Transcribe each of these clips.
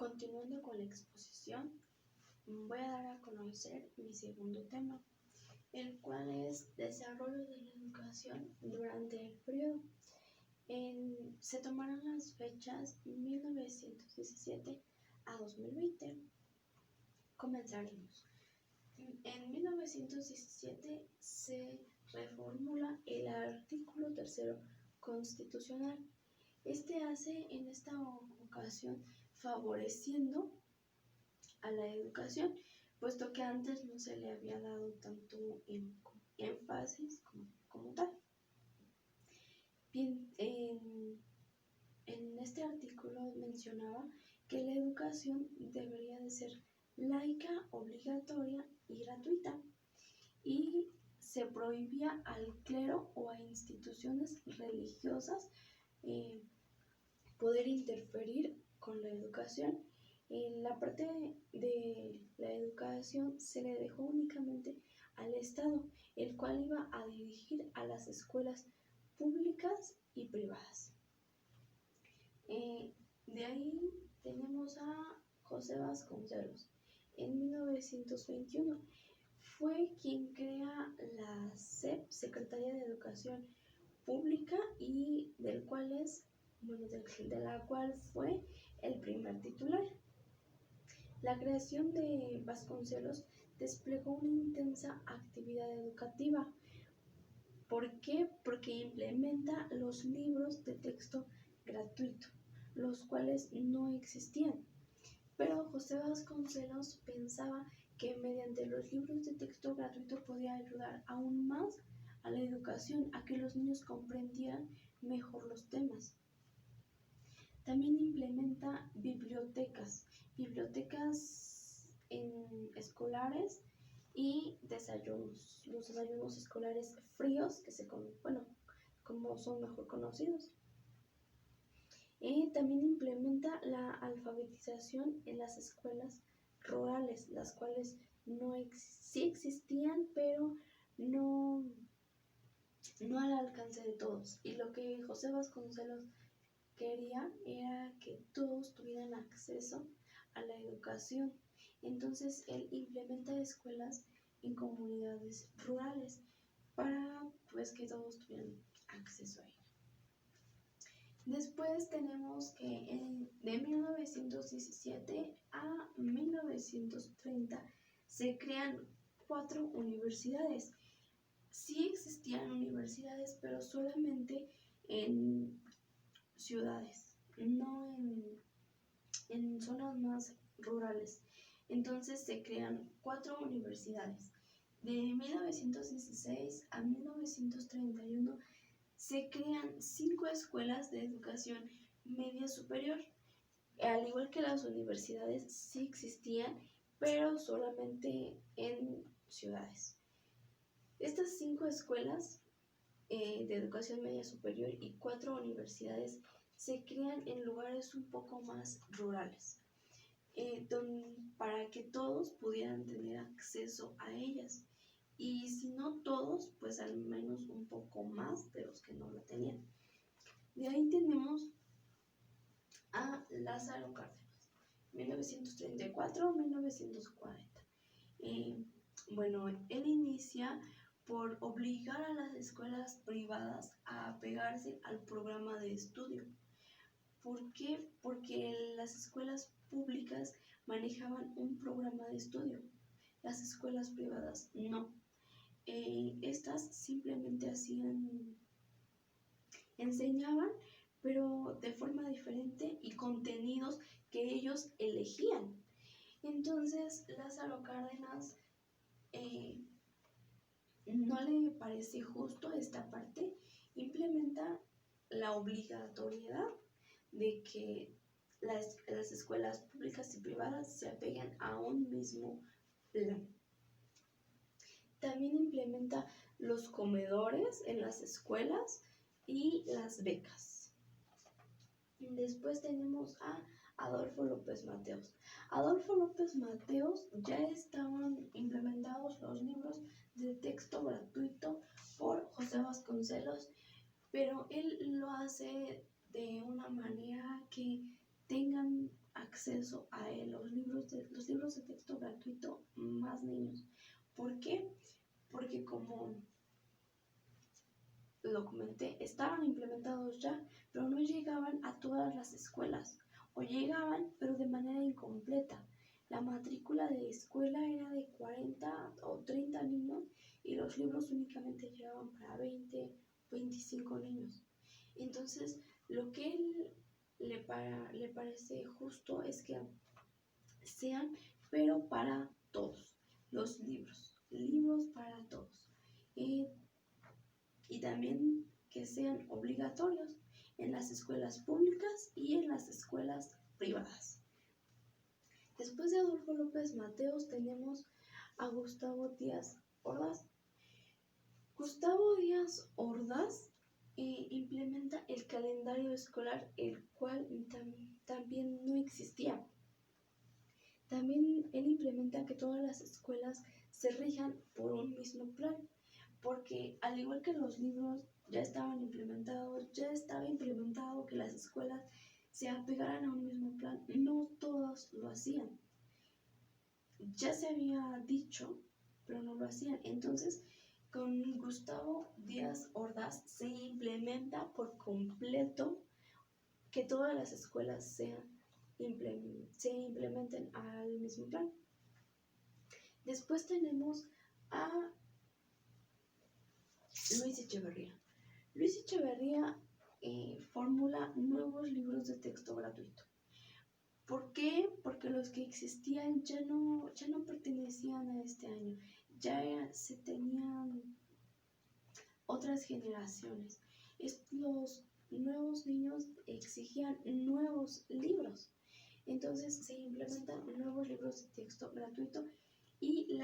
Continuando con la exposición, voy a dar a conocer mi segundo tema, el cual es desarrollo de la educación durante el periodo. Se tomaron las fechas 1917 a 2020. Comenzaremos. En 1917 se reformula el artículo 3 constitucional. Este hace en esta ocasión favoreciendo a la educación, puesto que antes no se le había dado tanto énfasis como tal. Bien, en este artículo mencionaba que la educación debería de ser laica, obligatoria y gratuita, y se prohibía al clero o a instituciones religiosas poder interferir con la educación. En la parte de la educación se le dejó únicamente al Estado, el cual iba a dirigir a las escuelas públicas y privadas. De ahí tenemos a José Vasconcelos. En 1921 fue quien crea la SEP, Secretaría de Educación Pública, y de la cual fue el primer titular. La creación de Vasconcelos desplegó una intensa actividad educativa. ¿Por qué? Porque implementa los libros de texto gratuito, los cuales no existían. Pero José Vasconcelos pensaba que mediante los libros de texto gratuito podía ayudar aún más a la educación, a que los niños comprendieran mejor los temas. También implementa bibliotecas escolares y desayunos, los desayunos escolares fríos, como son mejor conocidos. También implementa la alfabetización en las escuelas rurales, las cuales sí existían, pero no al alcance de todos. Y lo que José Vasconcelos quería era que todos tuvieran acceso a la educación. Entonces él implementa escuelas en comunidades rurales para que todos tuvieran acceso a ella. Después tenemos que de 1917 a 1930 se crean 4 universidades. Sí existían universidades, pero solamente en ciudades, no en zonas más rurales. Entonces se crean 4 universidades. De 1916 a 1931 se crean 5 escuelas de educación media superior. Al igual que las universidades, sí existían, pero solamente en ciudades. Estas 5 escuelas de educación media superior y 4 universidades se crean en lugares un poco más rurales, para que todos pudieran tener acceso a ellas. Y si no todos, pues al menos un poco más de los que no la tenían. De ahí tenemos a Lázaro Cárdenas, 1934-1940. Él inicia por obligar a las escuelas privadas a apegarse al programa de estudio. ¿Por qué? Porque las escuelas públicas manejaban un programa de estudio, las escuelas privadas no. Estas simplemente enseñaban, pero de forma diferente y contenidos que ellos elegían. Entonces Lázaro Cárdenas no le parece justo esta parte, implementa la obligatoriedad de que las escuelas públicas y privadas se apeguen a un mismo plan. También implementa los comedores en las escuelas y las becas. Después tenemos a Adolfo López Mateos. Adolfo López Mateos ya estaban implementados los libros de texto gratuito por José Vasconcelos, pero él lo hace de una manera que tengan acceso a los libros de texto gratuito más niños. ¿Por qué? Porque como lo comenté, estaban implementados ya, pero no llegaban a todas las escuelas, o llegaban, pero de manera incompleta. La matrícula de escuela era de 40 o 30 niños y los libros únicamente llegaban para 20, 25 niños. Entonces, lo que él le parece justo es que sean, pero para todos, los libros para todos. Y también que sean obligatorios en las escuelas públicas y en las escuelas privadas. Después de Adolfo López Mateos tenemos a Gustavo Díaz Ordaz. Gustavo Díaz Ordaz implementa el calendario escolar, el cual también no existía. También él implementa que todas las escuelas se rijan por un mismo plan, porque al igual que los libros ya estaban implementados, ya estaba implementado que las escuelas se apegaran a un mismo plan, no todos lo hacían. Ya se había dicho, pero no lo hacían. Entonces, con Gustavo Díaz Ordaz se implementa por completo que todas las escuelas se implementen al mismo plan. Después tenemos a Luis Echeverría. Luis Echeverría formula nuevos libros de texto gratuito. ¿Por qué? Porque los que existían ya no pertenecían a este año, ya se tenían otras generaciones. Los nuevos niños exigían nuevos libros. Entonces se implementan nuevos libros de texto gratuito y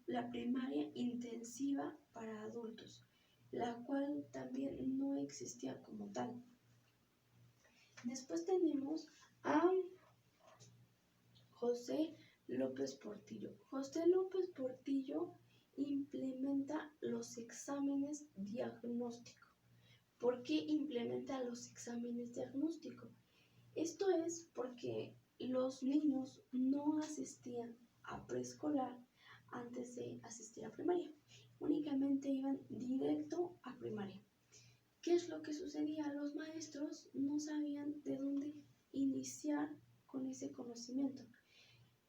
la primaria intensiva para adultos, la cual también no existía como tal. Después tenemos a José López Portillo. José López Portillo implementa los exámenes diagnósticos. ¿Por qué implementa los exámenes diagnósticos? Esto es porque los niños no asistían a preescolar antes de asistir a primaria. Únicamente iban directo a primaria. ¿Qué es lo que sucedía? Los maestros no sabían de dónde iniciar con ese conocimiento.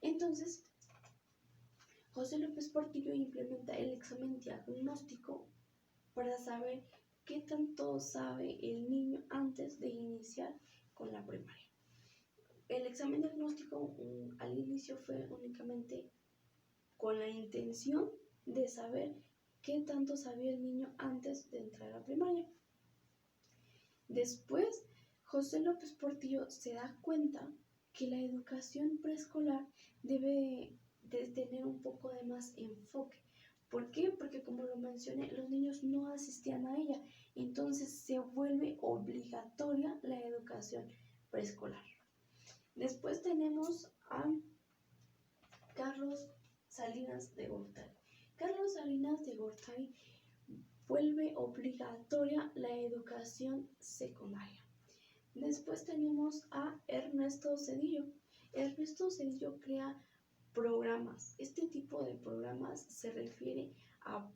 Entonces, José López Portillo implementa el examen diagnóstico para saber qué tanto sabe el niño antes de iniciar con la primaria. El examen diagnóstico al inicio fue únicamente con la intención de saber qué tanto sabía el niño antes de entrar a primaria. Después, José López Portillo se da cuenta que la educación preescolar debe de tener un poco de más enfoque. ¿Por qué? Porque como lo mencioné, los niños no asistían a ella, entonces se vuelve obligatoria la educación preescolar. Después tenemos a Carlos Salinas de Gortari. Carlos Salinas de Gortari vuelve obligatoria la educación secundaria. Después tenemos a Ernesto Zedillo. Ernesto Zedillo crea programas. Este tipo de programas se refiere a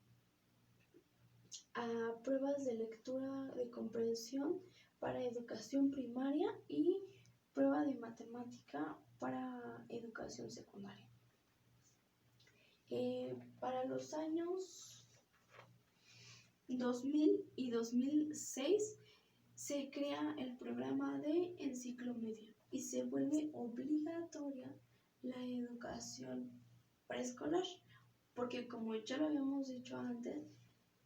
pruebas de lectura de comprensión para educación primaria y prueba de matemática para educación secundaria. Para los años 2000 y 2006 se crea el programa de Enciclomedia y se vuelve obligatoria la educación preescolar, porque como ya lo habíamos dicho antes,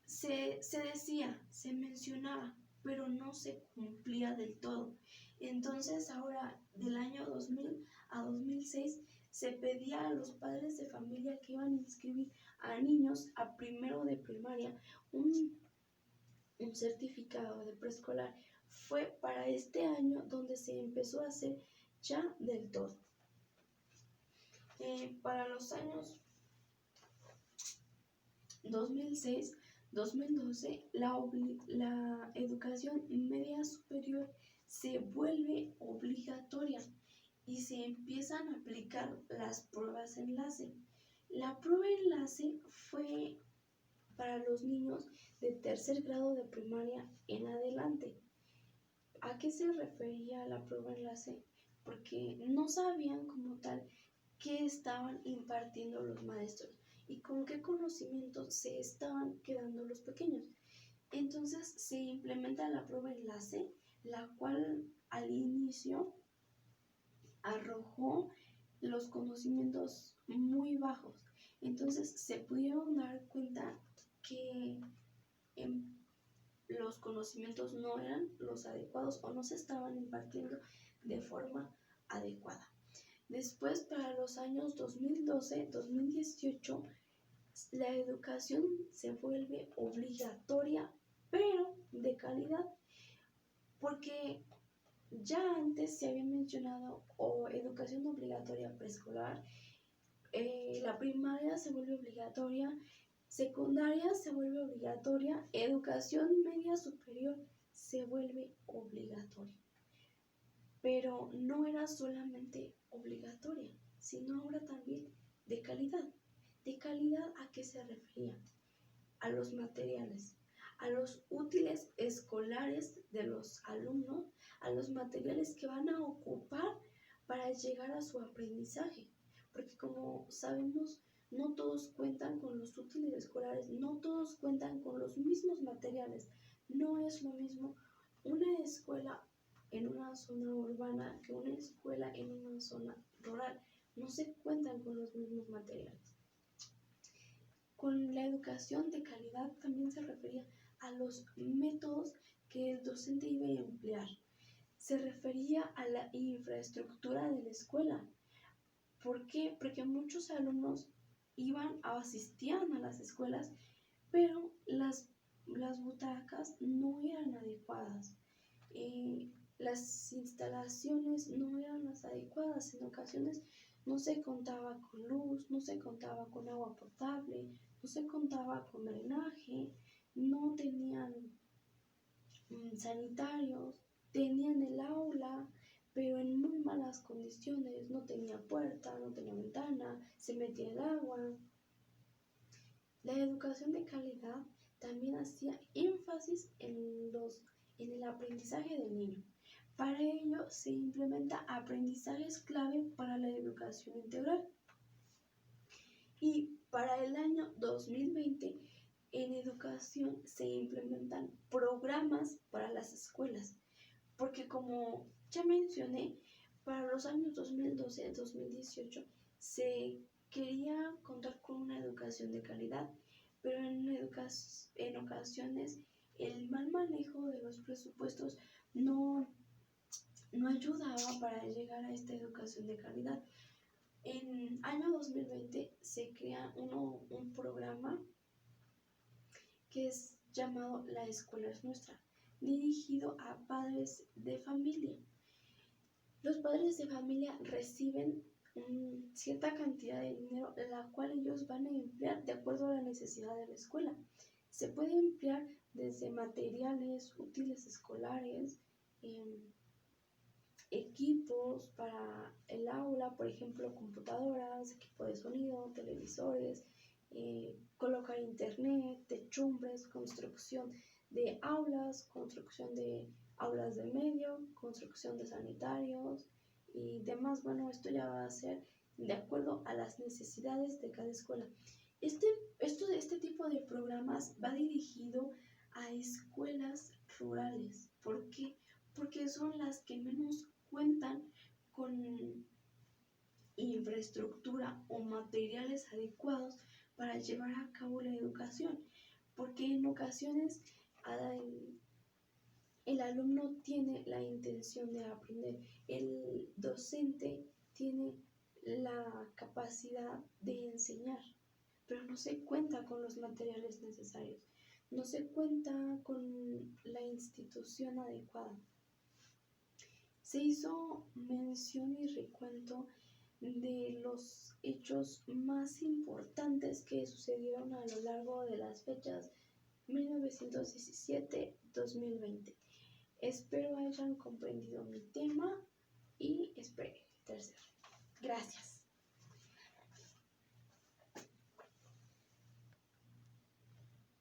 se decía, se mencionaba, pero no se cumplía del todo. Entonces ahora, del año 2000 a 2006, se pedía a los padres de familia que iban a inscribir a niños a primero de primaria un certificado de preescolar. Fue para este año donde se empezó a hacer ya del todo. Para los años 2006-2012, la educación media superior se vuelve obligatoria y se empiezan a aplicar las pruebas enlace. La prueba enlace fue para los niños de tercer grado de primaria en adelante. ¿A qué se refería la prueba enlace? Porque no sabían como tal qué estaban impartiendo los maestros y con qué conocimientos se estaban quedando los pequeños. Entonces se implementa la prueba enlace, la cual al inicio arrojó los conocimientos muy bajos. Entonces se pudieron dar cuenta que los conocimientos no eran los adecuados o no se estaban impartiendo de forma adecuada. Después, para los años 2012-2018, la educación se vuelve obligatoria, pero de calidad, porque ya antes se había mencionado educación obligatoria preescolar, la primaria se vuelve obligatoria, secundaria se vuelve obligatoria, educación media superior se vuelve obligatoria. Pero no era solamente obligatoria, sino ahora también de calidad. ¿De calidad a qué se refería? A los materiales, a los útiles escolares de los alumnos, a los materiales que van a ocupar para llegar a su aprendizaje. Porque como sabemos, no todos cuentan con los útiles escolares, no todos cuentan con los mismos materiales. No es lo mismo una escuela en una zona urbana que una escuela en una zona rural. No se cuentan con los mismos materiales. Con la educación de calidad también se refería a los métodos que el docente iba a emplear. Se refería a la infraestructura de la escuela. ¿Por qué? Porque muchos alumnos asistían a las escuelas, pero las butacas no eran adecuadas. Las instalaciones no eran las adecuadas. En ocasiones no se contaba con luz, no se contaba con agua potable, no se contaba con drenaje, no tenían sanitarios, tenían el aula, pero en muy malas condiciones, no tenía puerta, no tenía ventana, se metía el agua. La educación de calidad también hacía énfasis en el aprendizaje del niño. Para ello se implementa aprendizajes clave para la educación integral. Y para el año 2020, en educación se implementan programas para las escuelas, porque como ya mencioné, para los años 2012-2018 se quería contar con una educación de calidad, pero en ocasiones el mal manejo de los presupuestos no ayudaba para llegar a esta educación de calidad. En año 2020 se crea un programa que es llamado La Escuela es Nuestra, dirigido a padres de familia. Los padres de familia reciben cierta cantidad de dinero, la cual ellos van a emplear de acuerdo a la necesidad de la escuela. Se puede emplear desde materiales, útiles escolares, equipos para el aula, por ejemplo, computadoras, equipo de sonido, televisores, colocar internet, techumbres, construcción de aulas, construcción de aulas de medio, construcción de sanitarios y demás. Bueno, esto ya va a ser de acuerdo a las necesidades de cada escuela. Este tipo de programas va dirigido a escuelas rurales. ¿Por qué? Porque son las que menos cuentan con infraestructura o materiales adecuados para llevar a cabo la educación, porque en ocasiones el alumno tiene la intención de aprender, el docente tiene la capacidad de enseñar, pero no se cuenta con los materiales necesarios, no se cuenta con la institución adecuada. Se hizo mención y recuento de los hechos más importantes que sucedieron a lo largo de las fechas 1917-2020. Espero hayan comprendido mi tema y espero tercero. Gracias.